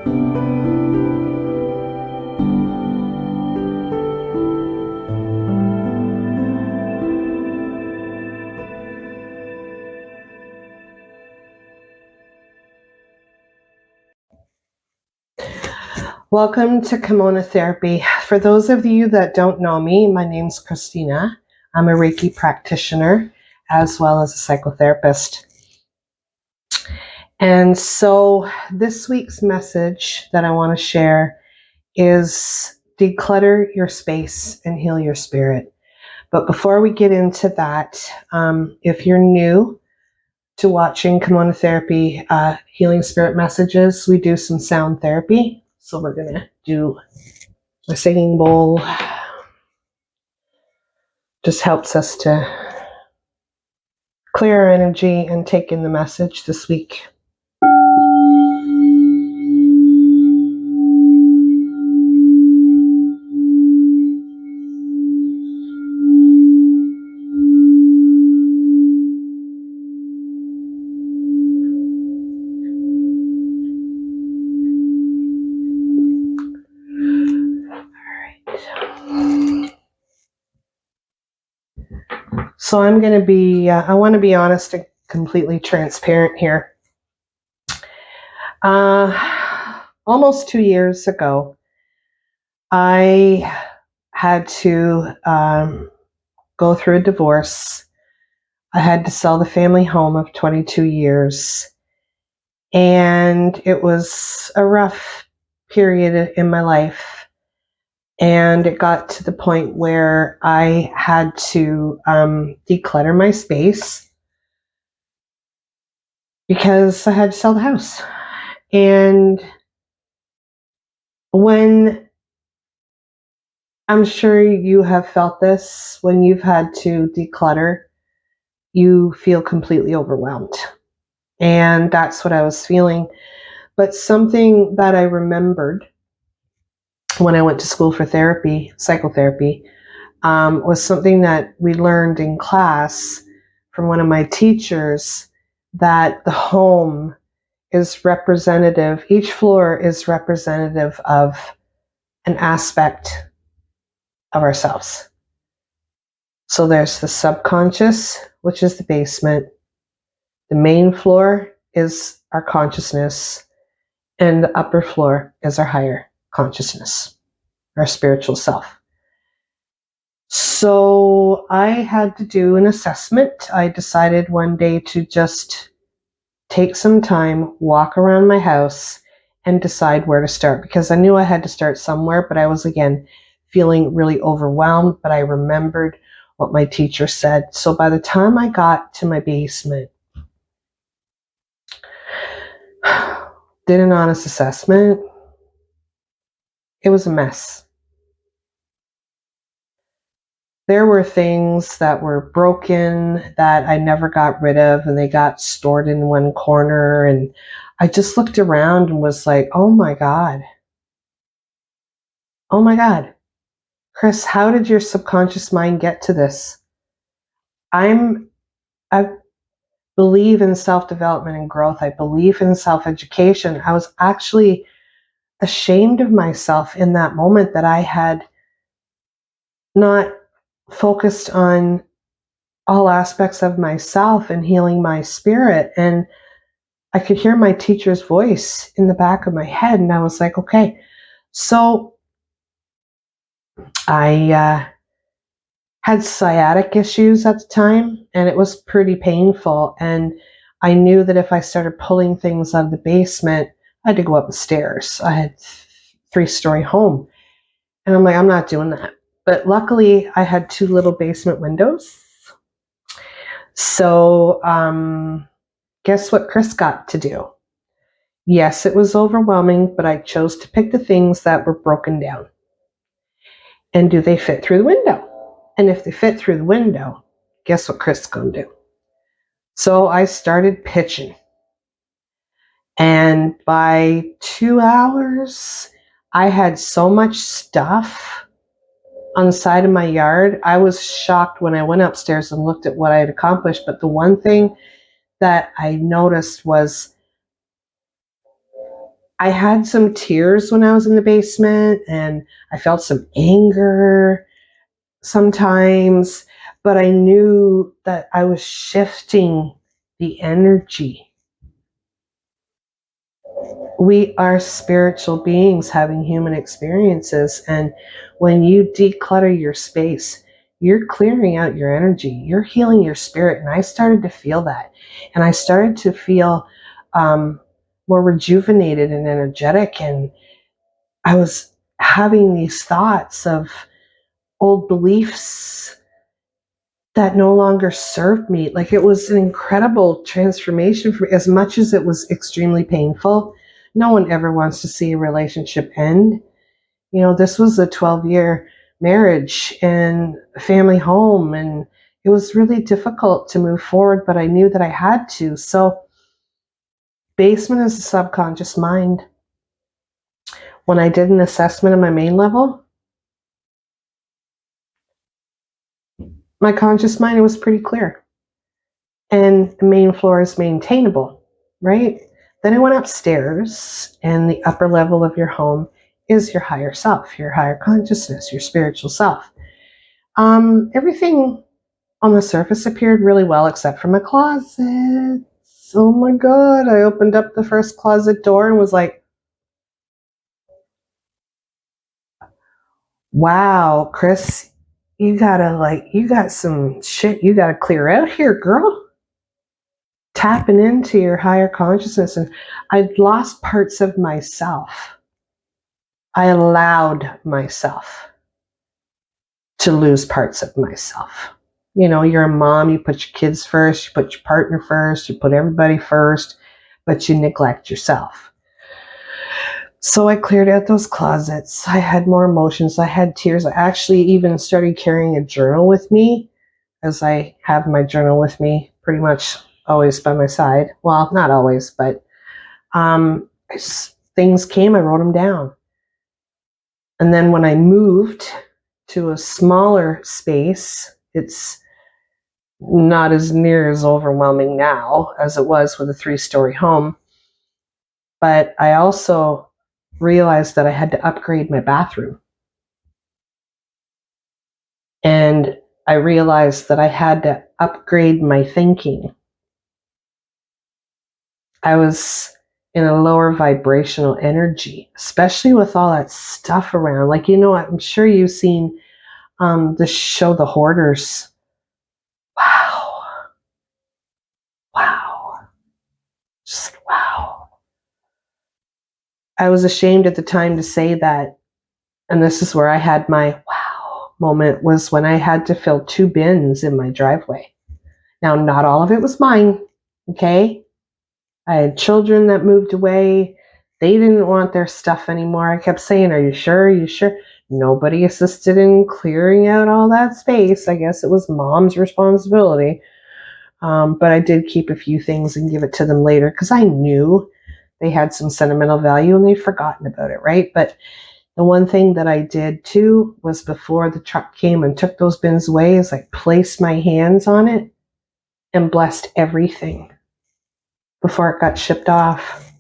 Welcome to Kimono Therapy. For those of you that don't know me, my name's Christina. I'm a Reiki practitioner as well as a psychotherapist. And so this week's message that I want to share is declutter your space and heal your spirit. But before we get into that, if you're new to watching Kimono Therapy Healing Spirit Messages, we do some sound therapy. So we're going to do a singing bowl. Just helps us to clear our energy and take in the message this week. So I'm going to be, I want to be honest and completely transparent here. Almost 2 years ago, I had to go through a divorce. I had to sell the family home of 22 years. And it was a rough period in my life. And it got to the point where I had to declutter my space because I had to sell the house. And when, I'm sure you have felt this, when you've had to declutter, you feel completely overwhelmed. And that's what I was feeling. But something that I remembered when I went to school for therapy, psychotherapy, was something that we learned in class from one of my teachers, that the home is representative, each floor is representative of an aspect of ourselves. So there's the subconscious, which is the basement. The main floor is our consciousness, and the upper floor is our higher consciousness, our spiritual self. So I had to do an assessment. I decided one day to just take some time, walk around my house, and decide where to start, because I knew I had to start somewhere, but I was, again, feeling really overwhelmed. But I remembered what my teacher said. So by the time I got to my basement, did an honest assessment, it was a mess. There were things that were broken that I never got rid of, and they got stored in one corner. And I just looked around and was like, oh my God. Oh my God. Chris, how did your subconscious mind get to this? I believe in self-development and growth. I believe in self-education. I was actually ashamed of myself in that moment that I had not focused on all aspects of myself and healing my spirit. And I could hear my teacher's voice in the back of my head. And I was like, okay. So I had sciatic issues at the time, and it was pretty painful. And I knew that if I started pulling things out of the basement, I had to go up the stairs. I had 3-story home. And I'm like, I'm not doing that. But luckily, I had 2 little basement windows. So guess what Chris got to do? Yes, it was overwhelming, but I chose to pick the things that were broken down. And do they fit through the window? And if they fit through the window, guess what Chris is going to do? So I started pitching. And by 2 hours, I had so much stuff on the side of my yard. I was shocked when I went upstairs and looked at what I had accomplished. But the one thing that I noticed was I had some tears when I was in the basement, and I felt some anger sometimes, but I knew that I was shifting the energy. We are spiritual beings having human experiences, and when you declutter your space, you're clearing out your energy, you're healing your spirit. And I started to feel that, and I started to feel more rejuvenated and energetic, and I was having these thoughts of old beliefs that no longer served me. Like, it was an incredible transformation for me, as much as it was extremely painful. No one ever wants to see a relationship end. You know, this was a 12-year marriage and a family home, and it was really difficult to move forward, but I knew that I had to. So, basement is the subconscious mind. When I did an assessment of my main level, my conscious mind was pretty clear. And the main floor is maintainable, right? Then I went upstairs, and the upper level of your home is your higher self, your higher consciousness, your spiritual self. Everything on the surface appeared really well, except for my closet. Oh my God. I opened up the first closet door and was like, wow, Chris, you got some shit you gotta clear out here, girl. Tapping into your higher consciousness. And I'd lost parts of myself. I allowed myself to lose parts of myself. You know, you're a mom, you put your kids first, you put your partner first, you put everybody first, but you neglect yourself. So I cleared out those closets. I had more emotions. I had tears. I actually even started carrying a journal with me, as I have my journal with me pretty much always by my side. Well, not always, but things came, I wrote them down. And then when I moved to a smaller space, it's not as near as overwhelming now as it was with a 3-story home. But I also realized that I had to upgrade my bathroom. And I realized that I had to upgrade my thinking. I was in a lower vibrational energy, especially with all that stuff around. Like, you know, I'm sure you've seen the show The Hoarders. Wow. Wow. Just wow. I was ashamed at the time to say that. And this is where I had my wow moment, was when I had to fill 2 bins in my driveway. Now, not all of it was mine, okay? I had children that moved away. They didn't want their stuff anymore. I kept saying, are you sure? Are you sure? Nobody assisted in clearing out all that space. I guess it was mom's responsibility. But I did keep a few things and give it to them later, because I knew they had some sentimental value and they'd forgotten about it, right? But the one thing that I did too was, before the truck came and took those bins away, is I placed my hands on it and blessed everything before it got shipped off.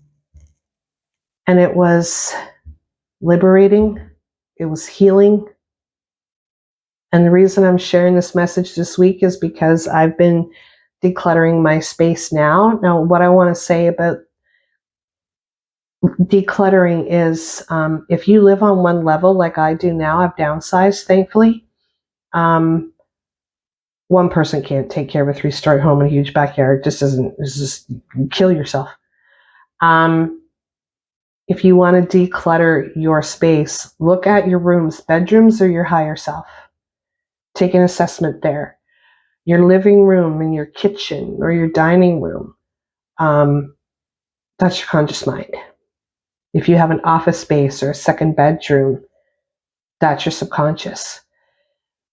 And it was liberating. It was healing. And the reason I'm sharing this message this week is because I've been decluttering my space now. Now, what I want to say about decluttering is, if you live on one level like I do now, I've downsized, thankfully. One person can't take care of a 3-story home and a huge backyard. It just doesn't, it's just, you kill yourself. If you want to declutter your space, look at your rooms. Bedrooms or your higher self. Take an assessment there. Your living room and your kitchen or your dining room, that's your conscious mind. If you have an office space or a second bedroom, that's your subconscious.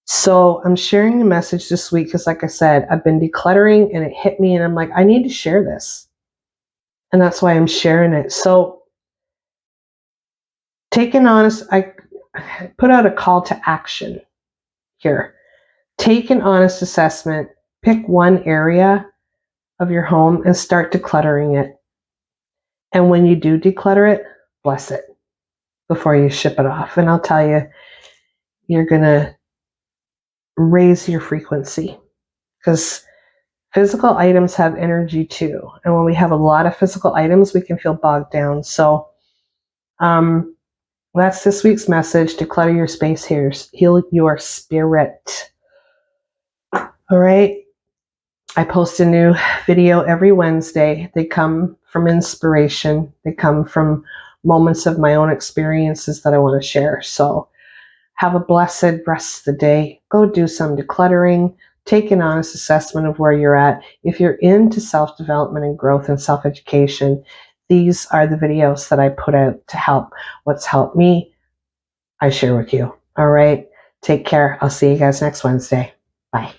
So I'm sharing a message this week because, like I said, I've been decluttering and it hit me, and I'm like, I need to share this. And that's why I'm sharing it. So I put out a call to action here. Take an honest assessment, pick one area of your home and start decluttering it. And when you do declutter it, bless it before you ship it off. And I'll tell you, you're going to raise your frequency, because physical items have energy too. And when we have a lot of physical items, we can feel bogged down. So that's this week's message. Declutter your space here. Heal your spirit. All right. I post a new video every Wednesday. They come from inspiration. They come from moments of my own experiences that I want to share. So have a blessed rest of the day. Go do some decluttering. Take an honest assessment of where you're at. If you're into self-development and growth and self-education, these are the videos that I put out to help. What's helped me, I share with you. All right. Take care. I'll see you guys next Wednesday. Bye.